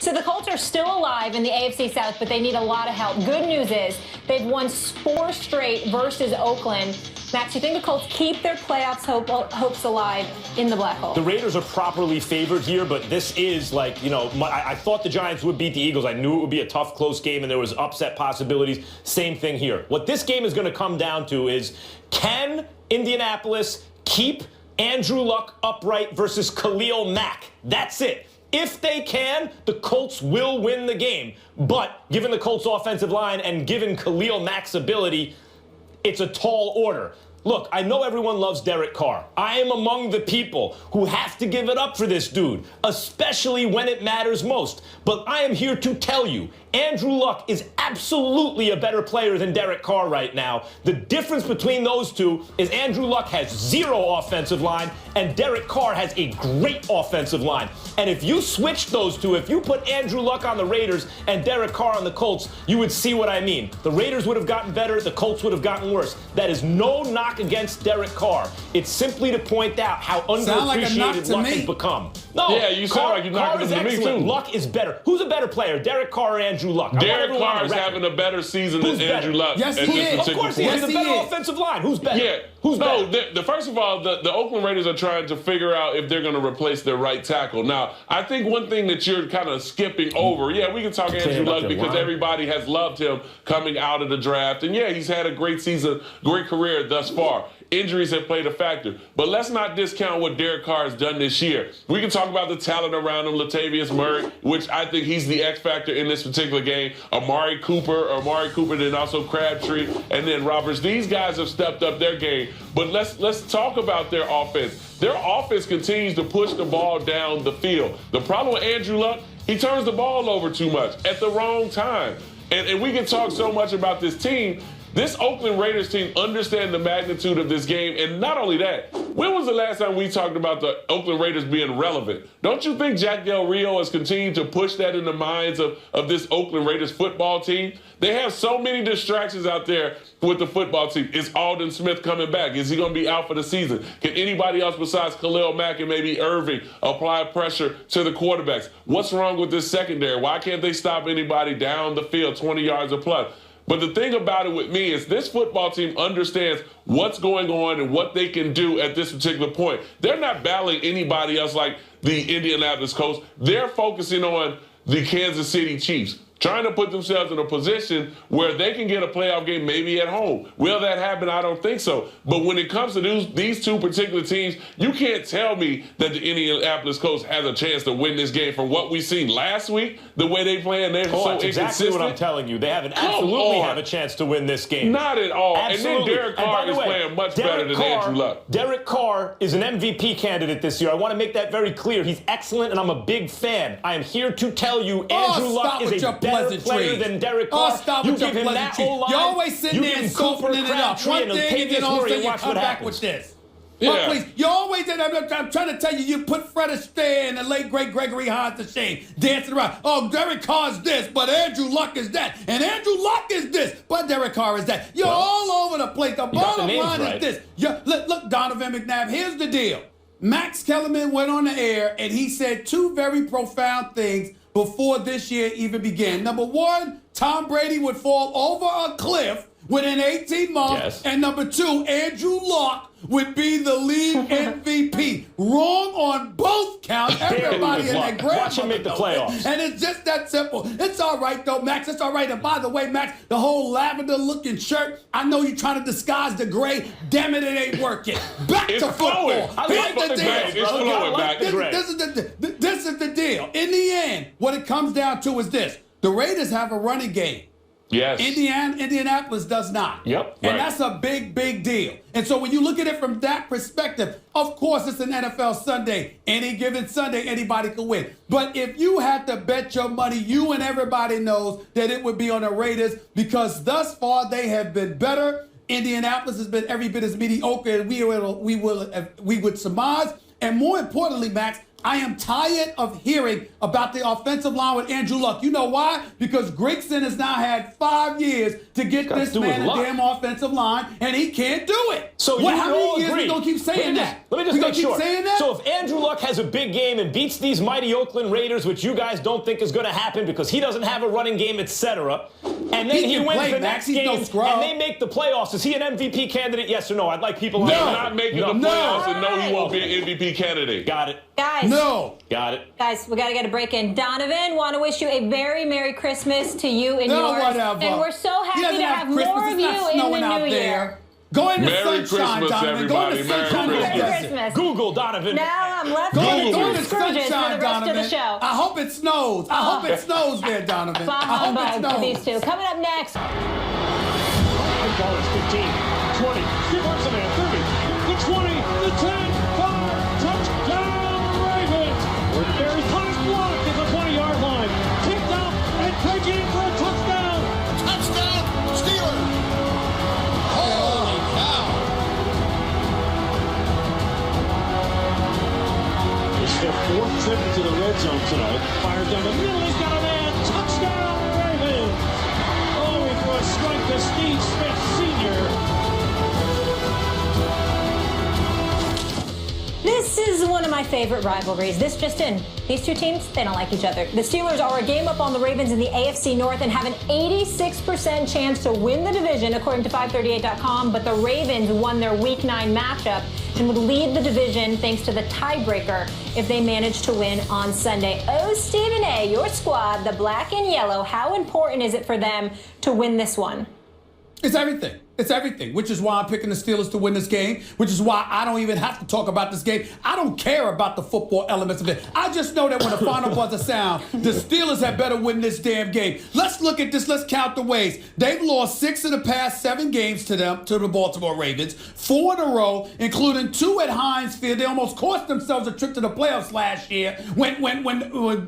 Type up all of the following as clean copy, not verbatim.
So the Colts are still alive in the AFC South, but they need a lot of help. Good news is they've won 4 straight versus Oakland. Max, you think the Colts keep their playoffs hopes alive in the black hole? The Raiders are properly favored here, but this is like, you know, I thought the Giants would beat the Eagles. I knew it would be a tough, close game, and there was upset possibilities. Same thing here. What this game is going to come down to is, can Indianapolis keep Andrew Luck upright versus Khalil Mack? That's it. If they can, the Colts will win the game. But given the Colts' offensive line and given Khalil Mack's ability, it's a tall order. Look, I know everyone loves Derek Carr. I am among the people who have to give it up for this dude, especially when it matters most. But I am here to tell you, Andrew Luck is absolutely a better player than Derek Carr right now. The difference between those two is Andrew Luck has 0 offensive line and Derek Carr has a great offensive line. And if you switch those two, if you put Andrew Luck on the Raiders and Derek Carr on the Colts, you would see what I mean. The Raiders would have gotten better, the Colts would have gotten worse. That is no knock against Derek Carr. It's simply to point out how underappreciated Luck has become. No, yeah, you sound like you're knocking him to me too. Luck is better. Who's a better player, Derek Carr or Andrew Luck? Derek Carr is having a better season than Andrew Luck. Yes, he is. Of course he has a better offensive line. Who's better? Yeah. Who's better? No, first of all, the Oakland Raiders are trying to figure out if they're going to replace their right tackle. Now, I think one thing that you're kind of skipping over, yeah, we can talk Andrew Luck because everybody has loved him coming out of the draft. And, yeah, he's had a great season, great career thus far. Injuries have played a factor. But let's not discount what Derek Carr has done this year. We can talk about the talent around him, Latavius Murray, which I think he's the X factor in this particular game. Amari Cooper, then also Crabtree, and then Roberts. These guys have stepped up their game. But let's talk about their offense. Their offense continues to push the ball down the field. The problem with Andrew Luck, he turns the ball over too much at the wrong time. And we can talk so much about this team. This Oakland Raiders team understands the magnitude of this game, and not only that, when was the last time we talked about the Oakland Raiders being relevant? Don't you think Jack Del Rio has continued to push that in the minds of this Oakland Raiders football team? They have so many distractions out there with the football team. Is Aldon Smith coming back? Is he going to be out for the season? Can anybody else besides Khalil Mack and maybe Irving apply pressure to the quarterbacks? What's wrong with this secondary? Why can't they stop anybody down the field 20 yards or plus? But the thing about it with me is this football team understands what's going on and what they can do at this particular point. They're not battling anybody else like the Indianapolis Colts. They're focusing on the Kansas City Chiefs, trying to put themselves in a position where they can get a playoff game maybe at home. Will that happen? I don't think so. But when it comes to these two particular teams, you can't tell me that the Indianapolis Colts has a chance to win this game from what we've seen last week, the way they play, and they're so that's exactly what I'm telling you. They absolutely have a chance to win this game. Not at all. Absolutely. And then Derek Carr is playing much better than Andrew Luck. Derek Carr is an MVP candidate this year. I want to make that very clear. He's excellent, and I'm a big fan. I am here to tell you Andrew Luck is a better player than Derek Carr. You give him that O-line. You're always sitting there and softening it up. One thing, and then all of a sudden you come back with this. Yeah. Oh, please. You're always, I'm trying to tell you, you put Fred Astaire and the late, great Gregory Hines to shame, dancing around. Oh, Derek Carr's this, but Andrew Luck is that. And Andrew Luck is this, but Derek Carr is that. You're all over the place. The bottom line is this. Look, Donovan McNabb, here's the deal. Max Kellerman went on the air, and he said 2 very profound things before this year even began. Number 1, Tom Brady would fall over a cliff within 18 months. Yes. And number 2, Andrew Luck would be the league MVP. Wrong on both counts. Everybody in that grandmother. Watch him make the playoffs. And it's just that simple. It's all right, though, Max. It's all right. And by the way, Max, the whole lavender-looking shirt, I know you're trying to disguise the gray. Damn it, it ain't working. Back to football. Here's the deal. This is the deal. In the end, what it comes down to is this. The Raiders have a running game. Yes. Indianapolis does not. Yep. And that's a big, big deal. And so when you look at it from that perspective, of course it's an NFL Sunday. Any given Sunday, anybody can win. But if you had to bet your money, you and everybody knows that it would be on the Raiders because thus far they have been better. Indianapolis has been every bit as mediocre as we would surmise. And more importantly, Max, I am tired of hearing about the offensive line with Andrew Luck. You know why? Because Grigson has now had 5 years to get this man a damn offensive line, and he can't do it. So how many years are we going to keep saying that? Let me just make sure. Saying that? So if Andrew Luck has a big game and beats these mighty Oakland Raiders, which you guys don't think is going to happen because he doesn't have a running game, etc., and then he wins the next game and they make the playoffs, is he an MVP candidate, yes or no? I'd like people on He's not making the playoffs, and no, he won't be an MVP candidate. Got it. Guys. No. Got it. Guys, we got to get a break in. Donovan, want to wish you a very Merry Christmas to you and yours. Whatever. And we're so happy to have more of you in the new year. Go in the Merry sunshine, Christmas, Donovan. Go in the everybody. sunshine. Merry Christmas. Google, Donovan. Now I'm left Go with in two the Scrooges for the sunshine, rest of the Donovan. show. I hope it snows. I hope it snows there, Donovan. Bah I hope it humbug snows. for these two. Coming up next. The ball is 15, 20, Skip Arsenal, 30, the 20, the 10, 5, touchdown Ravens! There's Hunt's block at the 20-yard line. Kicked out and Peggy for a touchdown! Touchdown, Steelers! Holy cow! It's their fourth trip to the red zone tonight. Fires down the middle, he's got a man! Touchdown Ravens! Oh, for a strike to Steve Smith Sr. This is one of my favorite rivalries. This just in. These two teams, they don't like each other. The Steelers are a game up on the Ravens in the AFC North and have an 86% chance to win the division, according to 538.com. But the Ravens won their Week 9 matchup and would lead the division thanks to the tiebreaker if they manage to win on Sunday. Oh, Stephen A., your squad, the black and yellow, how important is it for them to win this one? It's everything. It's everything, which is why I'm picking the Steelers to win this game, which is why I don't even have to talk about this game. I don't care about the football elements of it. I just know that when the final buzzer sounds, the Steelers had better win this damn game. Let's look at this. Let's count the ways. They've lost 6 of the past 7 games to the Baltimore Ravens, 4 in a row, including 2 at Heinz Field. They almost cost themselves a trip to the playoffs last year when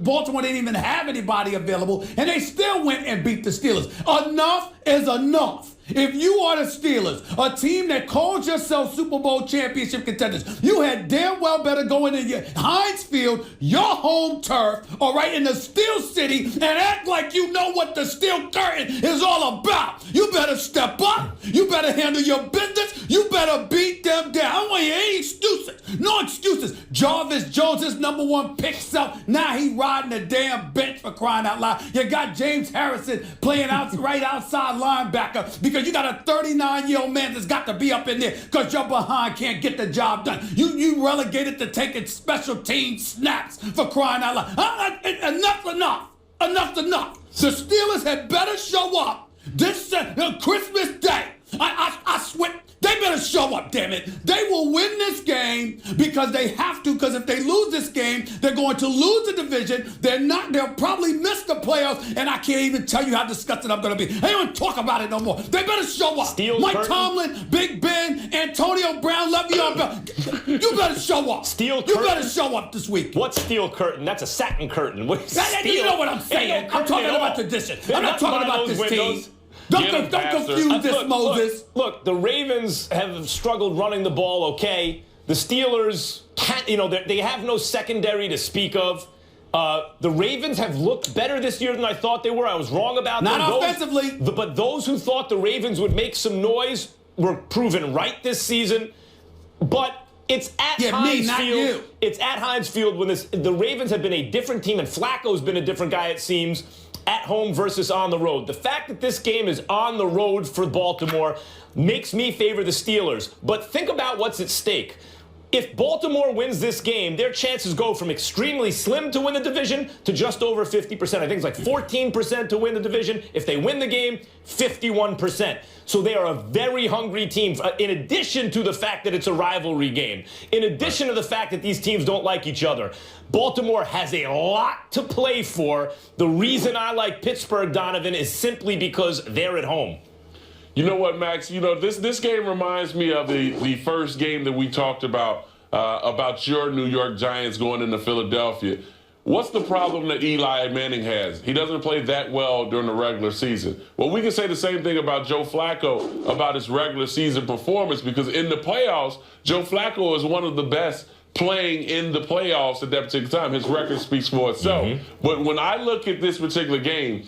Baltimore didn't even have anybody available, and they still went and beat the Steelers. Enough is enough. If you are the Steelers, a team that calls yourself Super Bowl championship contenders, you had damn well better go into your Heinz Field, your home turf, all right, in the Steel City, and act like you know what the Steel Curtain is all about. You better step up. You better handle your business. You better beat them down. I don't want to hear any excuses. No excuses. Jarvis Jones, his #1 pick self. Now he riding the damn bench for crying out loud. You got James Harrison playing right outside linebacker because you got a 39-year-old man that's got to be up in there because your behind can't get the job done. You relegated to taking special team snaps for crying out loud. Enough's enough. The Steelers had better show up this Christmas Day. I swear. They better show up, damn it. They will win this game because they have to, because if they lose this game, they're going to lose the division. They'll probably miss the playoffs, and I can't even tell you how disgusted I'm going to be. I don't talk about it no more. They better show up. Mike Tomlin, Big Ben, Antonio Brown, Le'Veon Bell. You better show up. You better show up this week. What's steel curtain? That's a satin curtain. You know what I'm saying. I'm talking about tradition. I'm not talking about this team. Don't confuse this, Moses. Look, the Ravens have struggled running the ball okay. The Steelers can't, they have no secondary to speak of. The Ravens have looked better this year than I thought they were. I was wrong about them. Not offensively. But those who thought the Ravens would make some noise were proven right this season. But it's at Heinz Field. It's at Heinz Field when the Ravens have been a different team, and Flacco's been a different guy, it seems, at home versus on the road. The fact that this game is on the road for Baltimore makes me favor the Steelers. But think about what's at stake. If Baltimore wins this game, their chances go from extremely slim to win the division to just over 50%. I think it's like 14% to win the division. If they win the game, 51%. So they are a very hungry team, in addition to the fact that it's a rivalry game, in addition to the fact that these teams don't like each other. Baltimore has a lot to play for. The reason I like Pittsburgh, Donovan, is simply because they're at home. You know what, Max? This game reminds me of the first game that we talked about your New York Giants going into Philadelphia. What's the problem that Eli Manning has? He doesn't play that well during the regular season. Well, we can say the same thing about Joe Flacco, about his regular season performance, because in the playoffs, Joe Flacco is one of the best playing in the playoffs at that particular time. His record speaks for itself. But when I look at this particular game,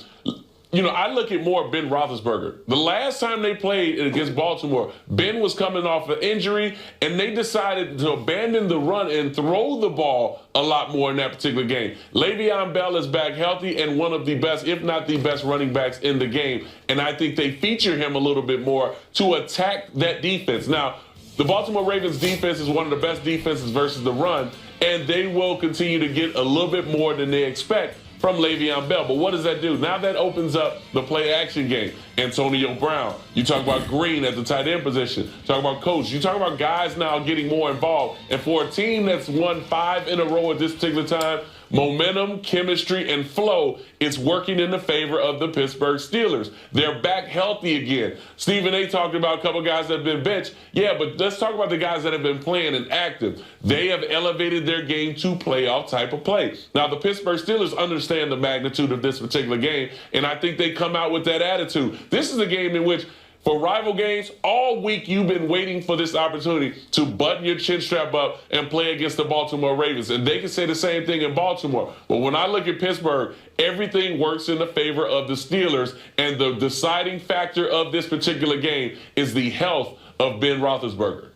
I look at more Ben Roethlisberger. The last time they played against Baltimore, Ben was coming off an injury, and they decided to abandon the run and throw the ball a lot more in that particular game. Le'Veon Bell is back healthy and one of the best, if not the best, running backs in the game. And I think they feature him a little bit more to attack that defense. Now, the Baltimore Ravens defense is one of the best defenses versus the run, and they will continue to get a little bit more than they expect from Le'Veon Bell. But what does that do? Now that opens up the play-action game. Antonio Brown. You talk about Green at the tight end position. Talk about Coach. You talk about guys now getting more involved. And for a team that's won 5 in a row at this particular time, momentum, chemistry, and flow is working in the favor of the Pittsburgh Steelers. They're back healthy again. Stephen A. talked about a couple guys that have been benched. Yeah, but let's talk about the guys that have been playing and active. They have elevated their game to playoff type of play. Now, the Pittsburgh Steelers understand the magnitude of this particular game, and I think they come out with that attitude. This is a game in which, for rival games, all week you've been waiting for this opportunity to button your chin strap up and play against the Baltimore Ravens. And they can say the same thing in Baltimore. But when I look at Pittsburgh, everything works in the favor of the Steelers. And the deciding factor of this particular game is the health of Ben Roethlisberger.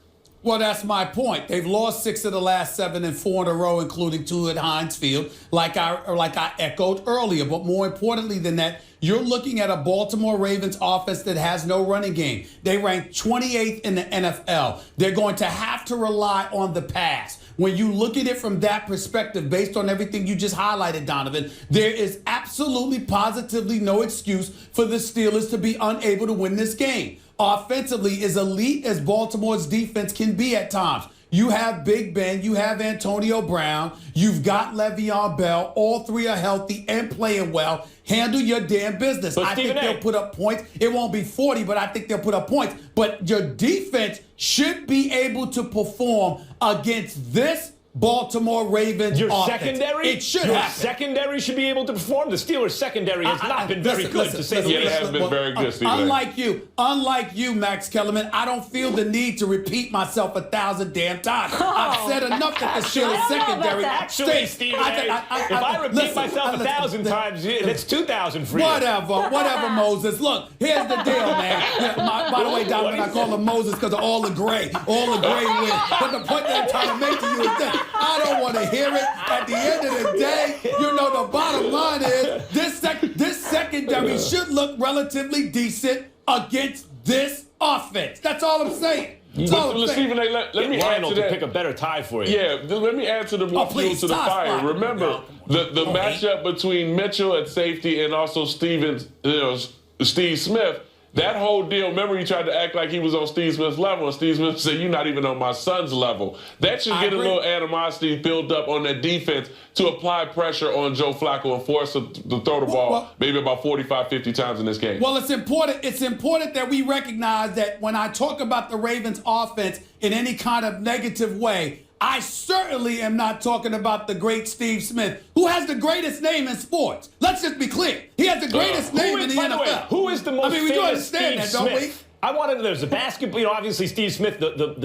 Well, that's my point. They've lost 6 of the last 7 and 4 in a row, including 2 at Heinz Field, like I echoed earlier. But more importantly than that, you're looking at a Baltimore Ravens offense that has no running game. They rank 28th in the NFL. They're going to have to rely on the pass. When you look at it from that perspective, based on everything you just highlighted, Donovan, there is absolutely, positively no excuse for the Steelers to be unable to win this game. Offensively, as elite as Baltimore's defense can be at times. You have Big Ben, you have Antonio Brown, you've got Le'Veon Bell. All 3 are healthy and playing well. Handle your damn business. But I think they'll put up points. It won't be 40, but I think they'll put up points. But your defense should be able to perform against this Baltimore Ravens Your offense. Secondary? It should Your happen. secondary should be able to perform. The Steelers' secondary has not been very good, to say the least. It has been very good, Stephen. Unlike you, Max Kellerman, I don't feel the need to repeat myself 1,000 damn times. I've said enough that the Steelers' secondary. Actually, Stephen A., if I repeat myself 1,000 times, that's 2,000 for you. Whatever, Moses. Look, here's the deal, man. By the way, Donovan, I call him Moses because of all the gray wins. But the point that I'm trying to make to you is this. I don't want to hear it. At the end of the day, the bottom line is this secondary should look relatively decent against this offense. That's all I'm saying. Stephen A., let me add to that. Pick a better tie for you. Yeah, let me add to the more fuel to the fire. Remember, the matchup between Mitchell at safety and also Steve Smith. That whole deal, remember he tried to act like he was on Steve Smith's level, and Steve Smith said, you're not even on my son's level. That should get a little animosity built up on that defense to apply pressure on Joe Flacco and force him to throw the ball maybe about 45, 50 times in this game. Well, it's important that we recognize that when I talk about the Ravens offense in any kind of negative way, I certainly am not talking about the great Steve Smith, who has the greatest name in sports. Let's just be clear. He has the greatest name in the NFL. By the way, who is the most famous we do understand Steve that, don't Smith? I want to know, there's a basketball, obviously Steve Smith, the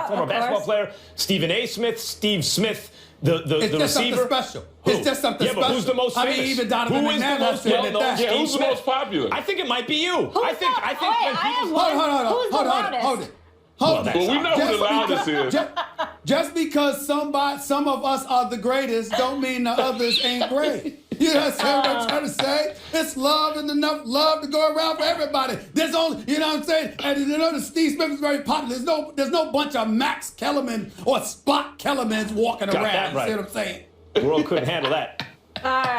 former basketball player, Stephen A. Smith, Steve Smith, the receiver. Something special. It's just something special. Yeah, but who's the most famous? Even Donovan McNabb said that. Yeah, who's the most popular? I think it might be you. Hold on. Hold on. Well, we know who the loudest is. Just because some of us are the greatest don't mean the others ain't great. You know what I'm trying to say? It's love and enough love to go around for everybody. There's only, you know what I'm saying? And the Steve Smith is very popular. There's no bunch of Max Kellerman or Spot Kellermans walking around. That right. You see what I'm saying? The world couldn't handle that. All right.